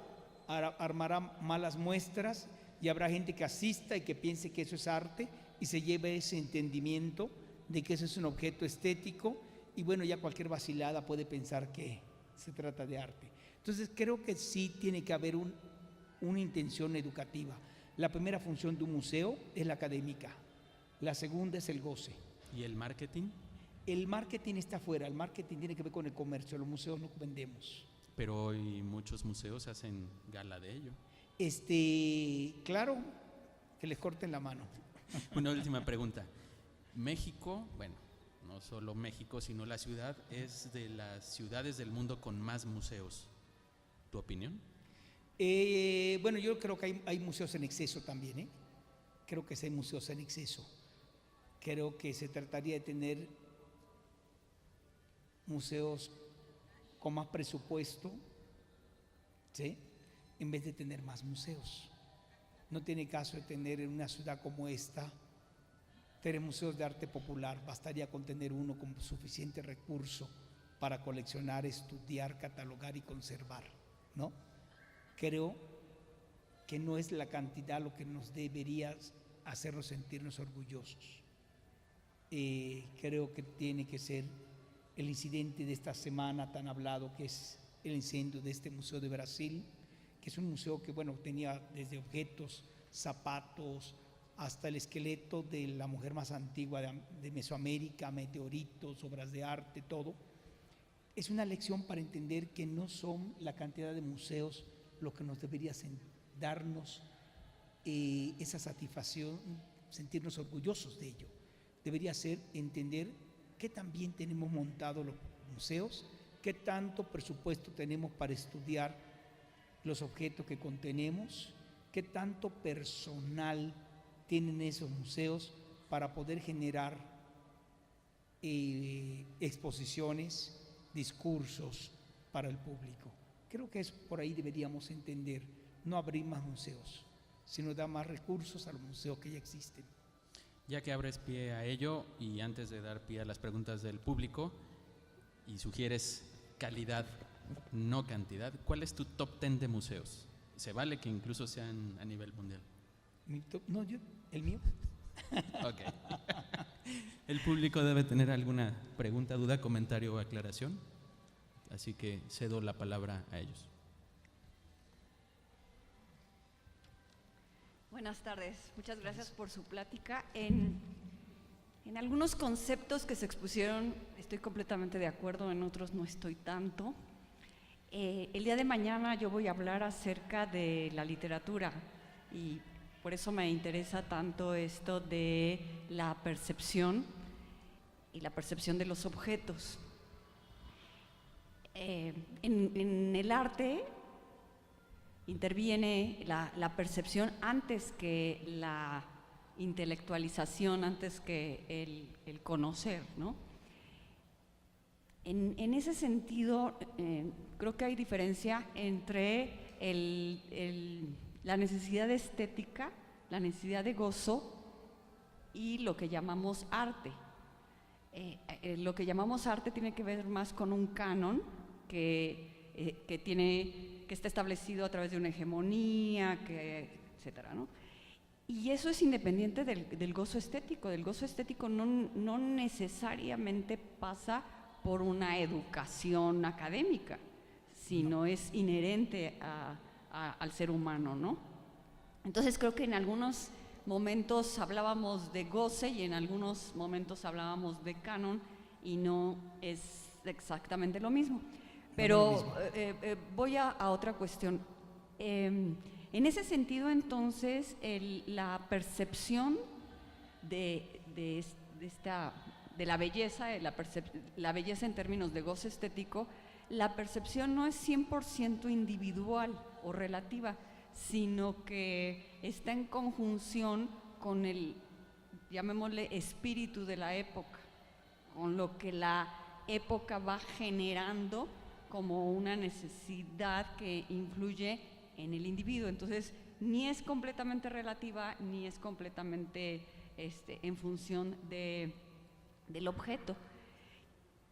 armará malas muestras y habrá gente que asista y que piense que eso es arte y se lleve ese entendimiento de que eso es un objeto estético y bueno, ya cualquier vacilada puede pensar que se trata de arte. Entonces creo que sí tiene que haber una intención educativa. La primera función de un museo es la académica, la segunda es el goce. ¿Y el marketing? El marketing está afuera, el marketing tiene que ver con el comercio, los museos no vendemos. Pero hoy muchos museos hacen gala de ello. Claro, que les corten la mano. Una última pregunta. México, bueno, no solo México, sino la ciudad es de las ciudades del mundo con más museos. ¿Tu opinión? Bueno, yo creo que hay museos en exceso también, ¿eh? Creo que sí hay museos en exceso. Creo que se trataría de tener museos con más presupuesto, ¿sí?, en vez de tener más museos. No tiene caso de tener en una ciudad como esta 3 museos de arte popular, bastaría con tener uno con suficiente recurso para coleccionar, estudiar, catalogar y conservar, ¿no? Creo que no es la cantidad lo que nos debería hacernos sentirnos orgullosos. Creo que tiene que ser el incidente de esta semana tan hablado, que es el incendio de este Museo de Brasil, que es un museo que, bueno, tenía desde objetos, zapatos, hasta el esqueleto de la mujer más antigua de Mesoamérica, meteoritos, obras de arte, todo. Es una lección para entender que no son la cantidad de museos lo que nos debería darnos esa satisfacción, sentirnos orgullosos de ello. Debería ser entender qué tan bien tenemos montados los museos, qué tanto presupuesto tenemos para estudiar los objetos que contenemos, qué tanto personal tienen esos museos para poder generar exposiciones, discursos para el público. Creo que eso por ahí deberíamos entender, no abrir más museos, sino dar más recursos a los museos que ya existen. Ya que abres pie a ello y antes de dar pie a las preguntas del público y sugieres calidad, no cantidad, ¿cuál es tu top 10 de museos? Se vale que incluso sean a nivel mundial. ¿El mío? Ok. El público debe tener alguna pregunta, duda, comentario o aclaración, así que cedo la palabra a ellos. Buenas tardes, muchas gracias por su plática. En algunos conceptos que se expusieron estoy completamente de acuerdo, en otros no estoy tanto. El día de mañana yo voy a hablar acerca de la literatura y por eso me interesa tanto esto de la percepción y la percepción de los objetos. En el arte interviene la percepción antes que la intelectualización, antes que el conocer, ¿no? En ese sentido, creo que hay diferencia entre la necesidad estética, la necesidad de gozo y lo que llamamos arte. Lo que llamamos arte tiene que ver más con un canon que está establecido a través de una hegemonía, etcétera, ¿no? Y eso es independiente del gozo estético. El gozo estético no necesariamente pasa por una educación académica, sino es inherente al ser humano, ¿no? Entonces creo que en algunos momentos hablábamos de goce y en algunos momentos hablábamos de canon y no es exactamente lo mismo. Pero voy a otra cuestión. En ese sentido, entonces, la percepción de la belleza, la belleza en términos de goce estético, la percepción no es 100% individual o relativa, sino que está en conjunción con el, llamémosle, espíritu de la época, con lo que la época va generando como una necesidad que influye en el individuo. Entonces, ni es completamente relativa, ni es completamente en función del objeto.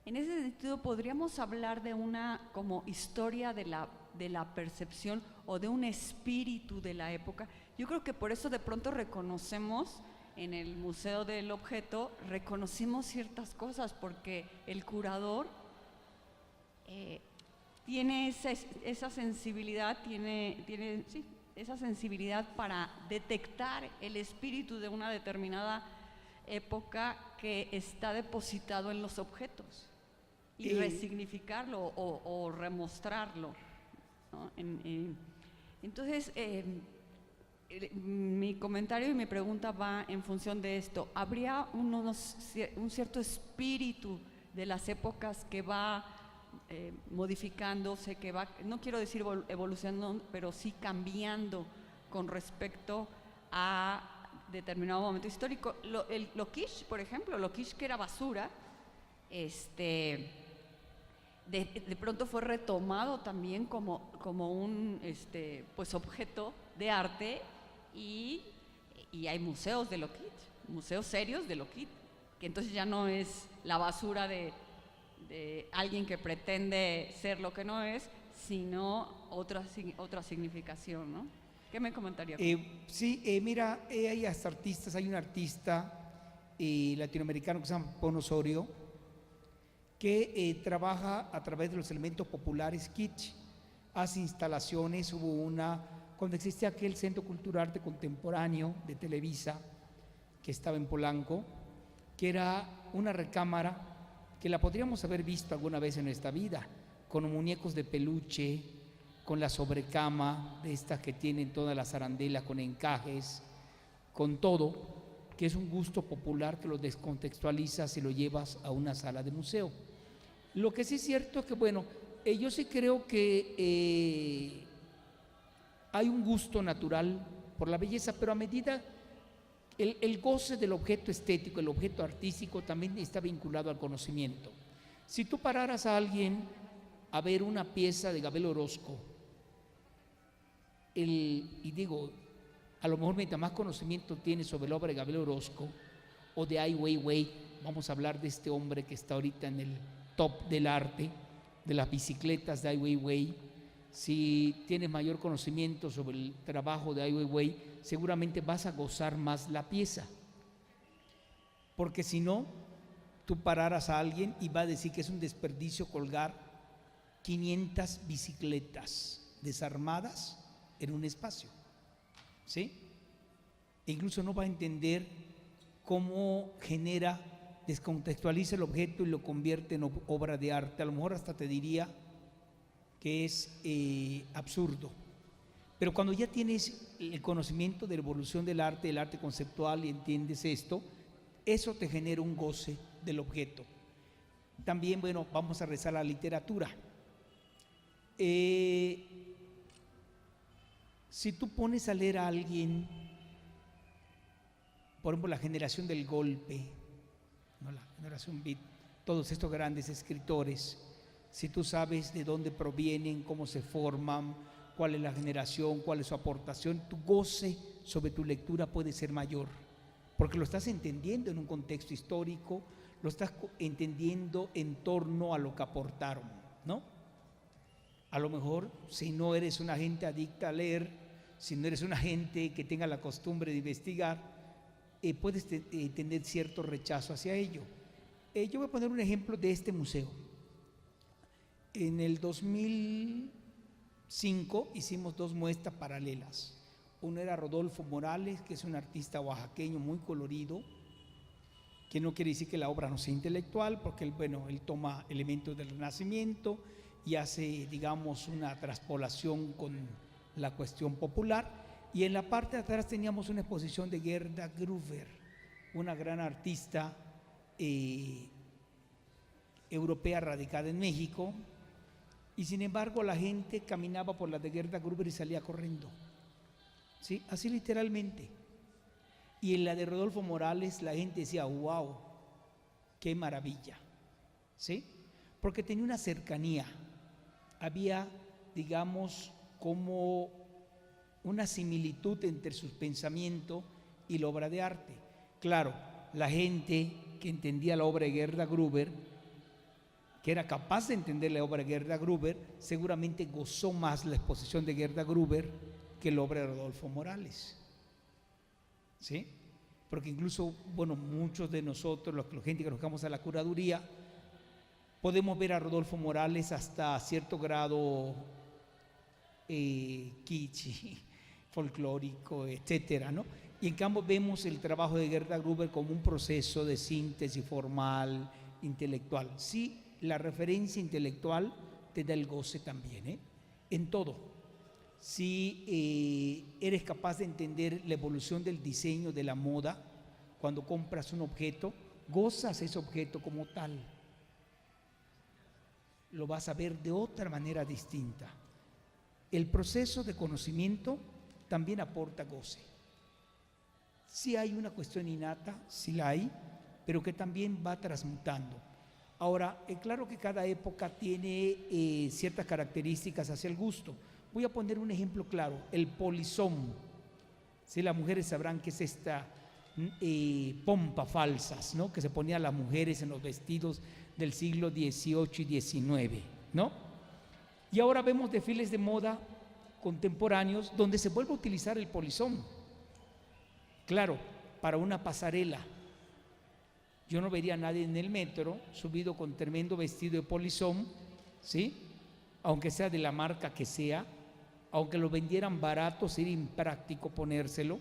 En ese sentido, podríamos hablar de una como historia de la percepción o de un espíritu de la época. Yo creo que por eso de pronto reconocemos en el Museo del Objeto, reconocimos ciertas cosas, porque el curador tiene esa sensibilidad, esa sensibilidad para detectar el espíritu de una determinada época que está depositado en los objetos y resignificarlo o remostrarlo, ¿no? Entonces, mi comentario y mi pregunta va en función de esto. ¿Habría un cierto espíritu de las épocas que va modificándose, que va, no quiero decir evolucionando, pero sí cambiando con respecto a determinado momento histórico? Lo kitsch, por ejemplo, lo kitsch que era basura, de pronto fue retomado también como un pues objeto de arte, y hay museos de lo kitsch, museos serios de lo kitsch, que entonces ya no es la basura de alguien que pretende ser lo que no es, sino otra significación, ¿no? ¿Qué me comentaría? Sí, mira, hay hasta artistas, hay un artista latinoamericano que se llama Pon Osorio, que trabaja a través de los elementos populares kitsch, hace instalaciones. Hubo una, cuando existía aquel Centro Cultural Arte Contemporáneo de Televisa, que estaba en Polanco, que era una recámara que la podríamos haber visto alguna vez en nuestra vida, con muñecos de peluche, con la sobrecama de estas que tienen toda la zarandela con encajes, con todo, que es un gusto popular que lo descontextualizas y lo llevas a una sala de museo. Lo que sí es cierto es que, bueno, yo sí creo que hay un gusto natural por la belleza, pero a medida el goce del objeto estético, el objeto artístico, también está vinculado al conocimiento. Si tú pararas a alguien a ver una pieza de Gabriel Orozco, y digo, a lo mejor mientras más conocimiento tienes sobre la obra de Gabriel Orozco o de Ai Weiwei, vamos a hablar de este hombre que está ahorita en el top del arte, de las bicicletas de Ai Weiwei. Si tienes mayor conocimiento sobre el trabajo de Ai Weiwei, seguramente vas a gozar más la pieza, porque si no, tú pararas a alguien y va a decir que es un desperdicio colgar 500 bicicletas desarmadas en un espacio, ¿sí? E incluso no va a entender cómo descontextualiza el objeto y lo convierte en obra de arte. A lo mejor hasta te diría que es absurdo. Pero cuando ya tienes el conocimiento de la evolución del arte conceptual, y entiendes esto, eso te genera un goce del objeto. También, bueno, vamos a rezar la literatura. Si tú pones a leer a alguien, por ejemplo, la generación del golpe, ¿no? La generación beat, todos estos grandes escritores, si tú sabes de dónde provienen, cómo se forman, cuál es la generación, cuál es su aportación, tu goce sobre tu lectura puede ser mayor, porque lo estás entendiendo en un contexto histórico, lo estás entendiendo en torno a lo que aportaron, ¿no? A lo mejor, si no eres una gente adicta a leer, si no eres una gente que tenga la costumbre de investigar, puedes tener cierto rechazo hacia ello. Yo voy a poner un ejemplo de este museo. En el 2005 hicimos 2 muestras paralelas. Uno era Rodolfo Morales, que es un artista oaxaqueño muy colorido, que no quiere decir que la obra no sea intelectual, porque él toma elementos del Renacimiento y hace, digamos, una traspolación con la cuestión popular. Y en la parte de atrás teníamos una exposición de Gerda Gruber, una gran artista europea radicada en México, y sin embargo la gente caminaba por la de Gerda Gruber y salía corriendo, ¿sí? Así literalmente. Y en la de Rodolfo Morales la gente decía, wow, qué maravilla, ¿sí? Porque tenía una cercanía, había, digamos, como una similitud entre sus pensamientos y la obra de arte. Claro, la gente que entendía la obra de Gerda Gruber, que era capaz de entender la obra de Gerda Gruber, seguramente gozó más la exposición de Gerda Gruber que la obra de Rodolfo Morales, ¿sí? Porque incluso, bueno, muchos de nosotros, la gente que nos vamos a la curaduría, podemos ver a Rodolfo Morales hasta cierto grado kitsch, folclórico, etcétera, ¿no? Y en cambio vemos el trabajo de Gerda Gruber como un proceso de síntesis formal, intelectual. Sí, la referencia intelectual te da el goce también, ¿eh? En todo. Si eres capaz de entender la evolución del diseño, de la moda, cuando compras un objeto, gozas ese objeto como tal. Lo vas a ver de otra manera distinta. El proceso de conocimiento también aporta goce. Sí hay una cuestión innata, sí la hay, pero que también va transmutando. Ahora, claro que cada época tiene ciertas características hacia el gusto. Voy a poner un ejemplo claro, el polizón. Sí, las mujeres sabrán que es esta pompa falsas, ¿no?, que se ponían las mujeres en los vestidos del siglo XVIII y XIX, ¿no? Y ahora vemos desfiles de moda contemporáneos donde se vuelve a utilizar el polizón. Claro, para una pasarela. Yo no vería a nadie en el metro subido con tremendo vestido de polizón, ¿sí?, aunque sea de la marca que sea, aunque lo vendieran barato, sería impráctico ponérselo.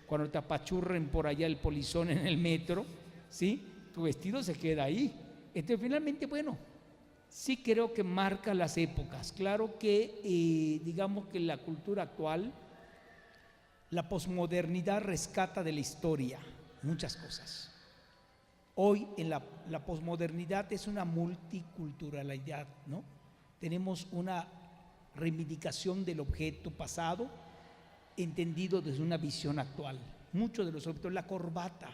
Cuando te apachurren por allá el polizón en el metro, ¿sí?, tu vestido se queda ahí. Entonces, finalmente, bueno, sí creo que marca las épocas. Claro que, digamos que la cultura actual, la posmodernidad rescata de la historia muchas cosas. Hoy en la posmodernidad es una multiculturalidad, ¿no? Tenemos una reivindicación del objeto pasado entendido desde una visión actual. Muchos de los objetos, la corbata.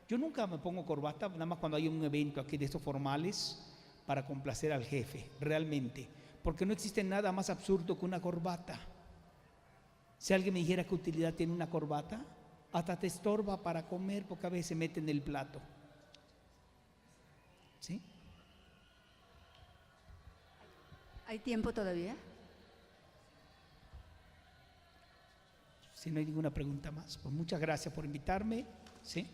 Yo nunca me pongo corbata, nada más cuando hay un evento aquí de estos formales para complacer al jefe, realmente. Porque no existe nada más absurdo que una corbata. Si alguien me dijera qué utilidad tiene una corbata, hasta te estorba para comer porque a veces se mete en el plato. ¿Sí? ¿Hay tiempo todavía? Si no hay ninguna pregunta más, pues muchas gracias por invitarme. ¿Sí?